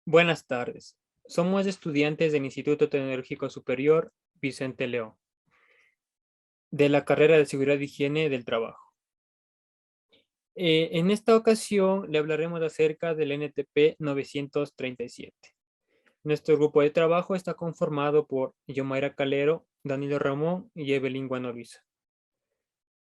Buenas tardes. Somos estudiantes del Instituto Tecnológico Superior Vicente León, de la carrera de Seguridad y Higiene del Trabajo. En esta ocasión le hablaremos acerca del NTP 937. Nuestro grupo de trabajo está conformado por Yomaira Calero, Danilo Ramón y Evelyn Guanoviza.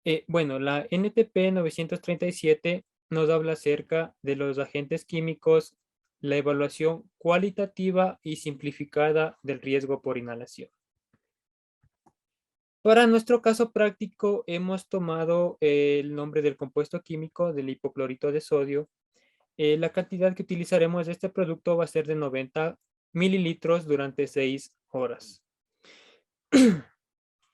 La NTP 937 nos habla acerca de los agentes químicos, la evaluación cualitativa y simplificada del riesgo por inhalación. Para nuestro caso práctico, hemos tomado el nombre del compuesto químico del hipoclorito de sodio. La cantidad que utilizaremos de este producto va a ser de 90 mililitros durante 6 horas.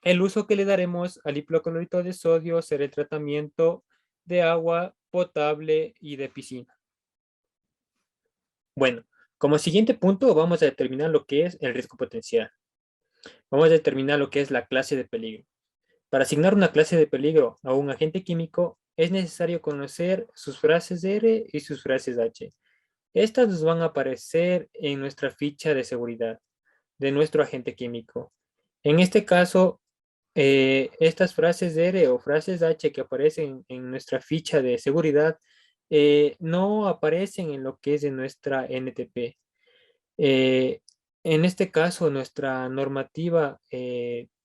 El uso que le daremos al hipoclorito de sodio será el tratamiento de agua potable y de piscina. Bueno, como siguiente punto vamos a determinar lo que es el riesgo potencial. Vamos a determinar lo que es la clase de peligro. Para asignar una clase de peligro a un agente químico es necesario conocer sus frases R y sus frases H. Estas nos van a aparecer en nuestra ficha de seguridad de nuestro agente químico. En este caso, estas frases R o frases H que aparecen en nuestra ficha de seguridad no aparecen en lo que es de nuestra NTP. Eh, en este caso, nuestra normativa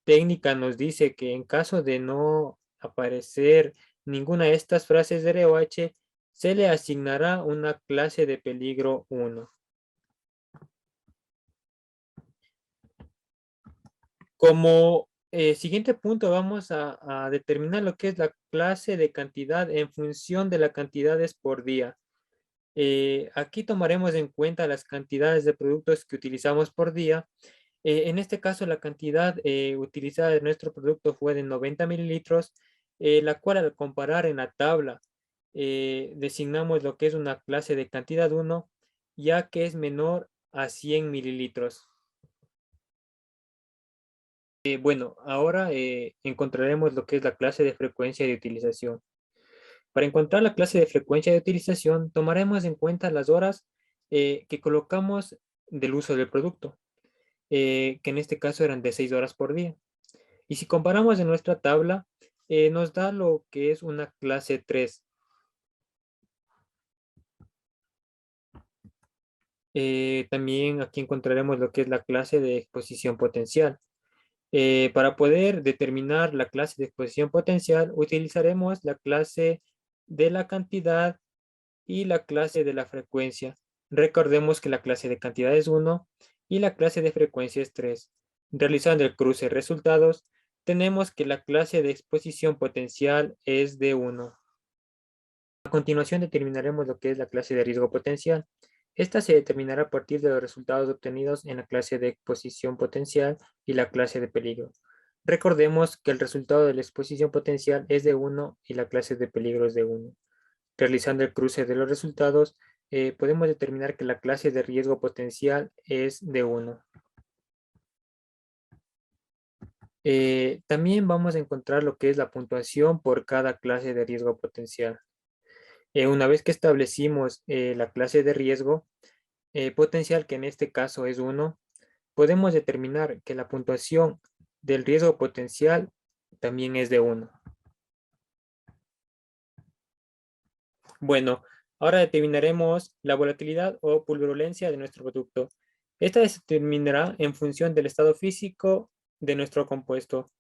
técnica nos dice que en caso de no aparecer ninguna de estas frases R o H, se le asignará una clase de peligro 1. Como siguiente punto, vamos a determinar lo que es la clase de cantidad en función de las cantidades por día. Aquí tomaremos en cuenta las cantidades de productos que utilizamos por día. En este caso, la cantidad utilizada de nuestro producto fue de 90 mililitros, la cual al comparar en la tabla designamos lo que es una clase de cantidad 1, ya que es menor a 100 mililitros. Ahora encontraremos lo que es la clase de frecuencia de utilización. Para encontrar la clase de frecuencia de utilización, tomaremos en cuenta las horas que colocamos del uso del producto, que en este caso eran de 6 horas por día. Y si comparamos en nuestra tabla, nos da lo que es una clase 3. También aquí encontraremos lo que es la clase de exposición potencial. Para poder determinar la clase de exposición potencial, utilizaremos la clase de la cantidad y la clase de la frecuencia. Recordemos que la clase de cantidad es 1 y la clase de frecuencia es 3. Realizando el cruce de resultados, tenemos que la clase de exposición potencial es de 1. A continuación determinaremos lo que es la clase de riesgo potencial. Esta se determinará a partir de los resultados obtenidos en la clase de exposición potencial y la clase de peligro. Recordemos que el resultado de la exposición potencial es de 1 y la clase de peligro es de 1. Realizando el cruce de los resultados, podemos determinar que la clase de riesgo potencial es de 1. También vamos a encontrar lo que es la puntuación por cada clase de riesgo potencial. Una vez que establecimos la clase de riesgo potencial, que en este caso es 1, podemos determinar que la puntuación del riesgo potencial también es de 1. Bueno, ahora determinaremos la volatilidad o pulverulencia de nuestro producto. Esta se determinará en función del estado físico de nuestro compuesto.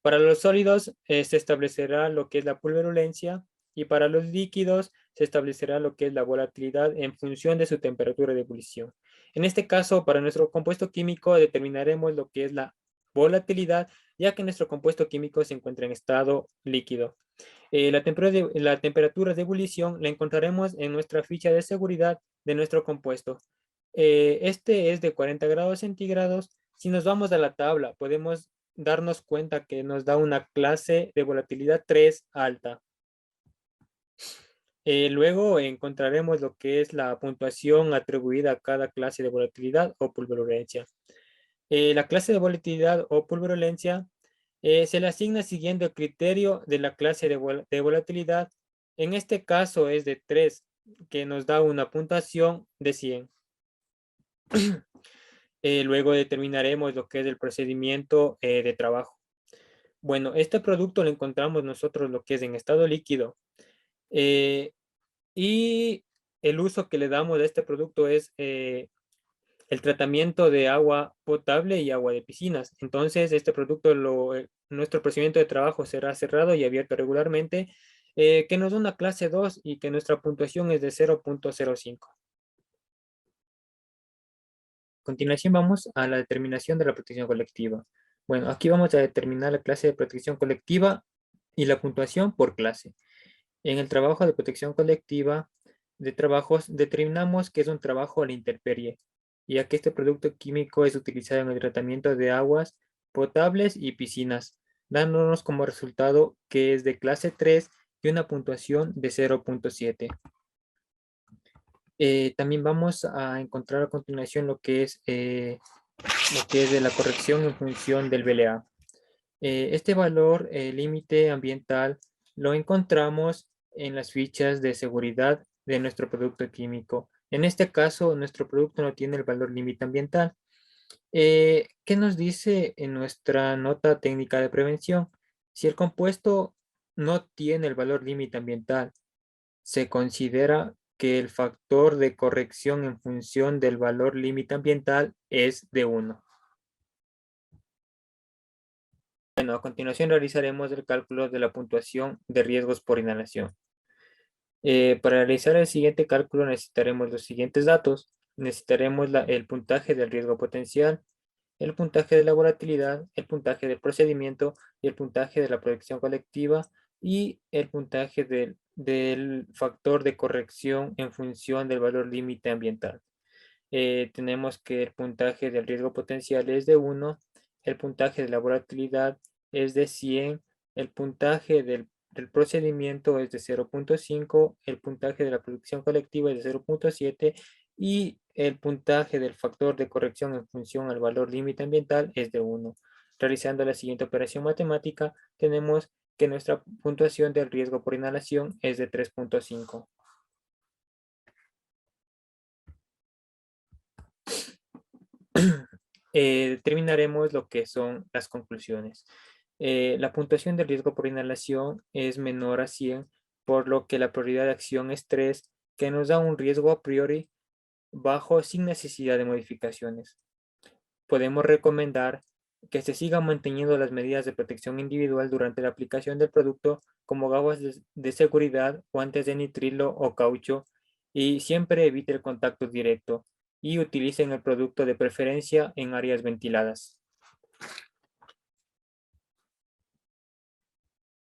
Para los sólidos se establecerá lo que es la pulverulencia y para los líquidos se establecerá lo que es la volatilidad en función de su temperatura de ebullición. En este caso, para nuestro compuesto químico determinaremos lo que es la volatilidad, ya que nuestro compuesto químico se encuentra en estado líquido. La temperatura de ebullición la encontraremos en nuestra ficha de seguridad de nuestro compuesto. Este es de 40 grados centígrados. Si nos vamos a la tabla, podemos darnos cuenta que nos da una clase de volatilidad 3 alta. Luego encontraremos lo que es la puntuación atribuida a cada clase de volatilidad o pulverulencia. La clase de volatilidad o pulverulencia se le asigna siguiendo el criterio de la clase de volatilidad. En este caso es de 3, que nos da una puntuación de 100. Luego determinaremos lo que es el procedimiento de trabajo. Bueno, este producto lo encontramos nosotros lo que es en estado líquido. eh, y el uso que le damos a este producto es el tratamiento de agua potable y agua de piscinas. Entonces, este producto, nuestro procedimiento de trabajo será cerrado y abierto regularmente, que nos da una clase 2 y que nuestra puntuación es de 0.05. A continuación vamos a la determinación de la protección colectiva. Bueno, aquí vamos a determinar la clase de protección colectiva y la puntuación por clase. En el trabajo de protección colectiva de trabajos determinamos que es un trabajo a la intemperie, ya que este producto químico es utilizado en el tratamiento de aguas potables y piscinas, dándonos como resultado que es de clase 3 y una puntuación de 0.7. También vamos a encontrar a continuación lo que es de la corrección en función del VLA. Este valor límite ambiental lo encontramos en las fichas de seguridad de nuestro producto químico. En este caso, nuestro producto no tiene el valor límite ambiental. ¿Qué nos dice en nuestra nota técnica de prevención? Si el compuesto no tiene el valor límite ambiental, se considera que el factor de corrección en función del valor límite ambiental es de 1. Bueno, a continuación realizaremos el cálculo de la puntuación de riesgos por inhalación. Para realizar el siguiente cálculo necesitaremos los siguientes datos. Necesitaremos el puntaje del riesgo potencial, el puntaje de la volatilidad, el puntaje del procedimiento y el puntaje de la protección colectiva y el puntaje del factor de corrección en función del valor límite ambiental. Tenemos que el puntaje del riesgo potencial es de 1, el puntaje de la volatilidad es de 100, el puntaje del procedimiento es de 0.5, el puntaje de la producción colectiva es de 0.7 y el puntaje del factor de corrección en función al valor límite ambiental es de 1. Realizando la siguiente operación matemática, tenemos que nuestra puntuación del riesgo por inhalación es de 3.5. Determinaremos lo que son las conclusiones. La puntuación de riesgo por inhalación es menor a 100, por lo que la prioridad de acción es 3, que nos da un riesgo a priori bajo sin necesidad de modificaciones. Podemos recomendar que se sigan manteniendo las medidas de protección individual durante la aplicación del producto, como gafas de seguridad, guantes de nitrilo o caucho, y siempre evite el contacto directo y utilicen el producto de preferencia en áreas ventiladas.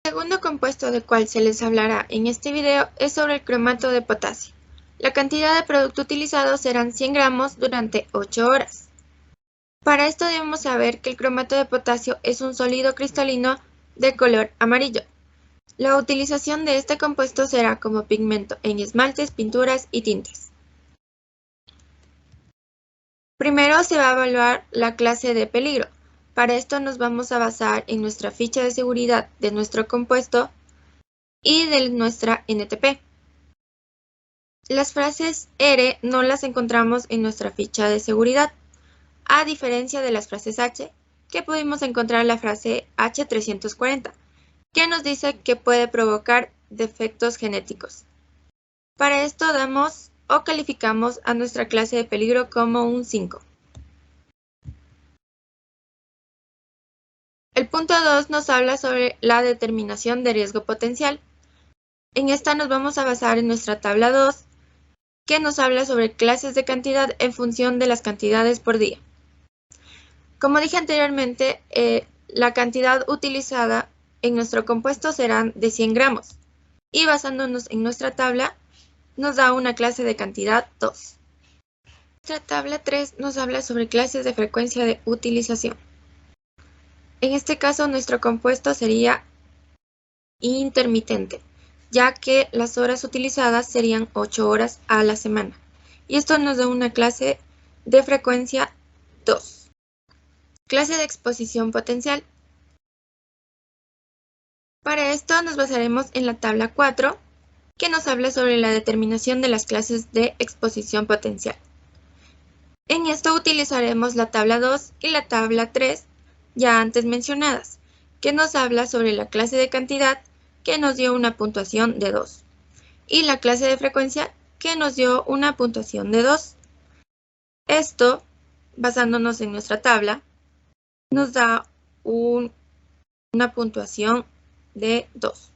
El segundo compuesto del cual se les hablará en este video es sobre el cromato de potasio. La cantidad de producto utilizado serán 100 gramos durante 8 horas. Para esto debemos saber que el cromato de potasio es un sólido cristalino de color amarillo. La utilización de este compuesto será como pigmento en esmaltes, pinturas y tintas. Primero se va a evaluar la clase de peligro. Para esto nos vamos a basar en nuestra ficha de seguridad de nuestro compuesto y de nuestra NTP. Las frases R no las encontramos en nuestra ficha de seguridad, a diferencia de las frases H, que pudimos encontrar la frase H340, que nos dice que puede provocar defectos genéticos. Para esto damos o calificamos a nuestra clase de peligro como un 5. El punto 2 nos habla sobre la determinación de riesgo potencial. En esta nos vamos a basar en nuestra tabla 2, que nos habla sobre clases de cantidad en función de las cantidades por día. Como dije anteriormente, la cantidad utilizada en nuestro compuesto serán de 100 gramos y basándonos en nuestra tabla nos da una clase de cantidad 2. Nuestra tabla 3 nos habla sobre clases de frecuencia de utilización. En este caso nuestro compuesto sería intermitente, ya que las horas utilizadas serían 8 horas a la semana. Y esto nos da una clase de frecuencia 2. Clase de exposición potencial. Para esto nos basaremos en la tabla 4, que nos habla sobre la determinación de las clases de exposición potencial. En esto utilizaremos la tabla 2 y la tabla 3 ya antes mencionadas, que nos habla sobre la clase de cantidad que nos dio una puntuación de 2 y la clase de frecuencia que nos dio una puntuación de 2. Esto, basándonos en nuestra tabla, nos da una puntuación de 2.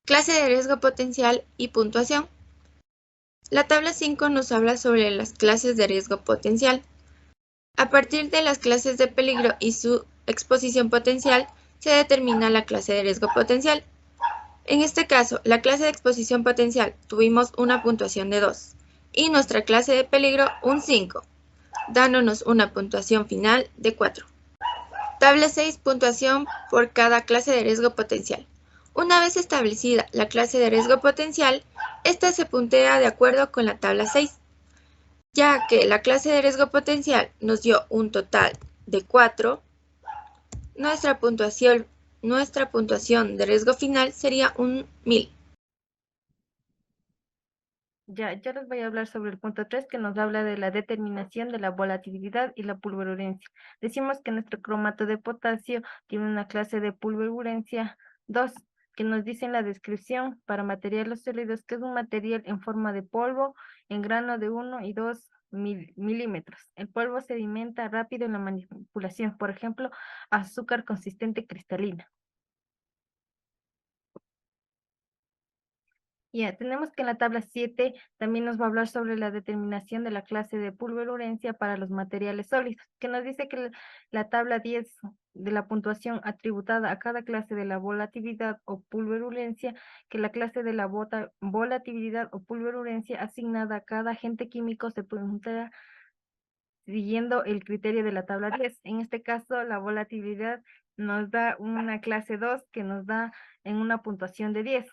Clase de riesgo potencial y puntuación. La tabla 5 nos habla sobre las clases de riesgo potencial. A partir de las clases de peligro y su exposición potencial, se determina la clase de riesgo potencial. En este caso, la clase de exposición potencial tuvimos una puntuación de 2 y nuestra clase de peligro un 5, dándonos una puntuación final de 4. Tabla 6. Puntuación por cada clase de riesgo potencial. Una vez establecida la clase de riesgo potencial, esta se puntea de acuerdo con la tabla 6, ya que la clase de riesgo potencial nos dio un total de 4, nuestra puntuación de riesgo final sería un 1000. Ya les voy a hablar sobre el punto 3 que nos habla de la determinación de la volatilidad y la pulverulencia. Decimos que nuestro cromato de potasio tiene una clase de pulverulencia 2, que nos dice en la descripción para materiales sólidos que es un material en forma de polvo en grano de 1 y 2 milímetros. El polvo sedimenta rápido en la manipulación, por ejemplo, azúcar consistente cristalina. Ya, tenemos que en la tabla 7 también nos va a hablar sobre la determinación de la clase de pulverulencia para los materiales sólidos, que nos dice que la tabla 10 de la puntuación atributada a cada clase de la volatilidad o pulverulencia, que la clase de la volatilidad o pulverulencia asignada a cada agente químico se preguntará siguiendo el criterio de la tabla 10. En este caso, la volatilidad nos da una clase 2 que nos da en una puntuación de 10.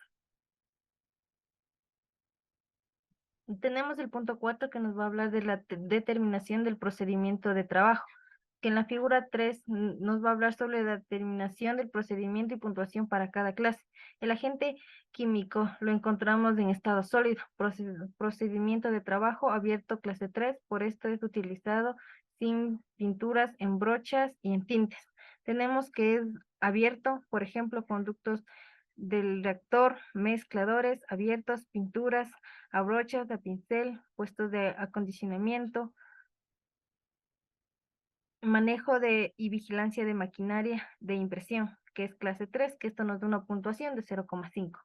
Tenemos el punto 4 que nos va a hablar de la determinación del procedimiento de trabajo, que en la figura 3 nos va a hablar sobre la determinación del procedimiento y puntuación para cada clase. El agente químico lo encontramos en estado sólido, procedimiento de trabajo abierto clase 3, por esto es utilizado sin pinturas en brochas y en tintes. Tenemos que es abierto, por ejemplo, conductos del reactor, mezcladores abiertos, pinturas, a brochas, a pincel, puestos de acondicionamiento, manejo y vigilancia de maquinaria de impresión, que es clase 3, que esto nos da una puntuación de 0,5.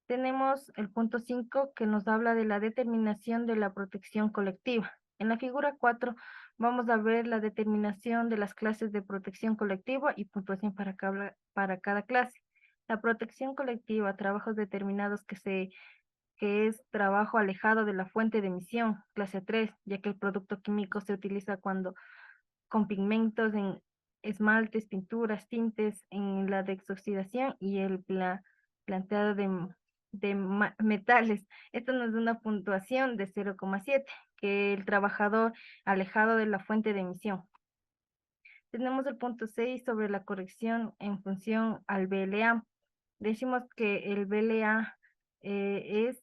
Tenemos el punto 5 que nos habla de la determinación de la protección colectiva. En la figura 4 vamos a ver la determinación de las clases de protección colectiva y puntuación para cada clase. La protección colectiva, trabajos determinados que es trabajo alejado de la fuente de emisión, clase 3, ya que el producto químico se utiliza con pigmentos en esmaltes, pinturas, tintes, en la desoxidación y el planteado de metales. Esto nos da una puntuación de 0,7, que el trabajador alejado de la fuente de emisión. Tenemos el punto 6 sobre la corrección en función al BLA. Decimos que el BLA es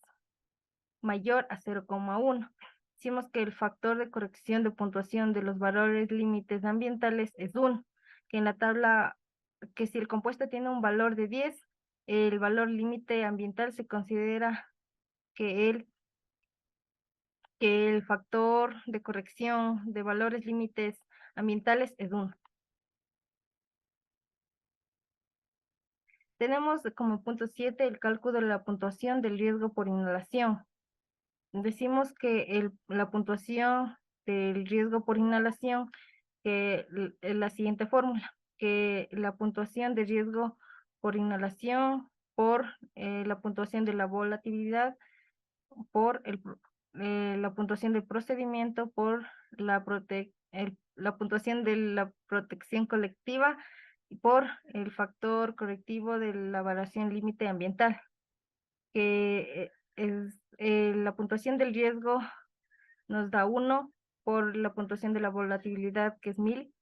mayor a 0,1. Decimos que el factor de corrección de puntuación de los valores límites ambientales es 1, que en la tabla, que si el compuesto tiene un valor de 10, el valor límite ambiental se considera que el factor de corrección de valores límites ambientales es 1. Tenemos como punto 7 el cálculo de la puntuación del riesgo por inhalación. Decimos que la puntuación del riesgo por inhalación, que la siguiente fórmula, que la puntuación de riesgo por inhalación por la puntuación de la volatilidad, por la puntuación del procedimiento, por la puntuación de la protección colectiva y por el factor correctivo de la variación límite ambiental, que es la puntuación del riesgo nos da 1, por la puntuación de la volatilidad, que es 1000,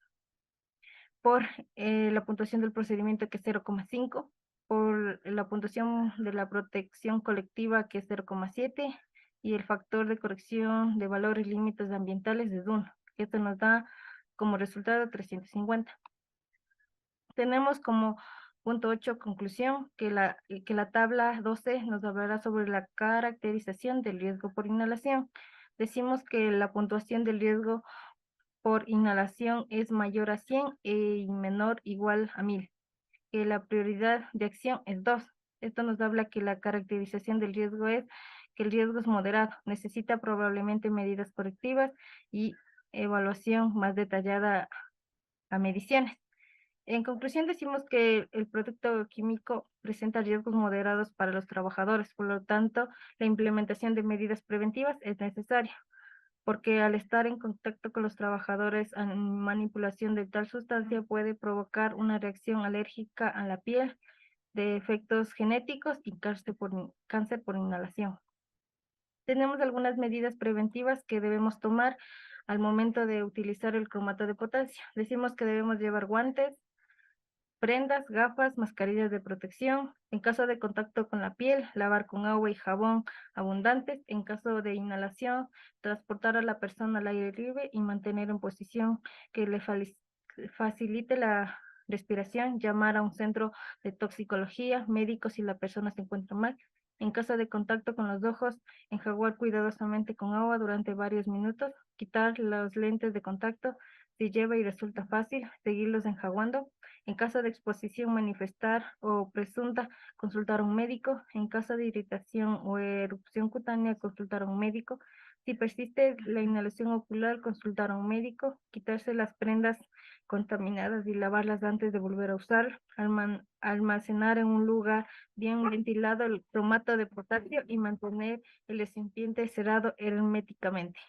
por la puntuación del procedimiento, que es 0,5, por la puntuación de la protección colectiva, que es 0,7, y el factor de corrección de valores límites ambientales es 1. Esto nos da como resultado 350. Tenemos como punto 8 conclusión que la tabla 12 nos hablará sobre la caracterización del riesgo por inhalación. Decimos que la puntuación del riesgo por inhalación es mayor a 100 y menor igual a 1000. Que la prioridad de acción es 2. Esto nos habla que la caracterización del riesgo es que el riesgo es moderado, necesita probablemente medidas correctivas y evaluación más detallada a mediciones. En conclusión, decimos que el producto químico presenta riesgos moderados para los trabajadores, por lo tanto, la implementación de medidas preventivas es necesaria, porque al estar en contacto con los trabajadores, manipulación de tal sustancia puede provocar una reacción alérgica a la piel, de efectos genéticos y cáncer por inhalación. Tenemos algunas medidas preventivas que debemos tomar al momento de utilizar el cromato de potasio. Decimos que debemos llevar guantes, prendas, gafas, mascarillas de protección. En caso de contacto con la piel, lavar con agua y jabón abundantes. En caso de inhalación, transportar a la persona al aire libre y mantener en posición que le facilite la respiración. Llamar a un centro de toxicología, médicos si la persona se encuentra mal. En caso de contacto con los ojos, enjuagar cuidadosamente con agua durante varios minutos. Quitar los lentes de contacto si lleva y resulta fácil, seguirlos enjuagando. En caso de exposición manifestar o presunta, consultar a un médico. En caso de irritación o erupción cutánea, consultar a un médico. Si persiste la inhalación ocular, consultar a un médico. Quitarse las prendas contaminadas y lavarlas antes de volver a usar. Almacenar en un lugar bien ventilado el cromato de potasio y mantener el recipiente cerrado herméticamente.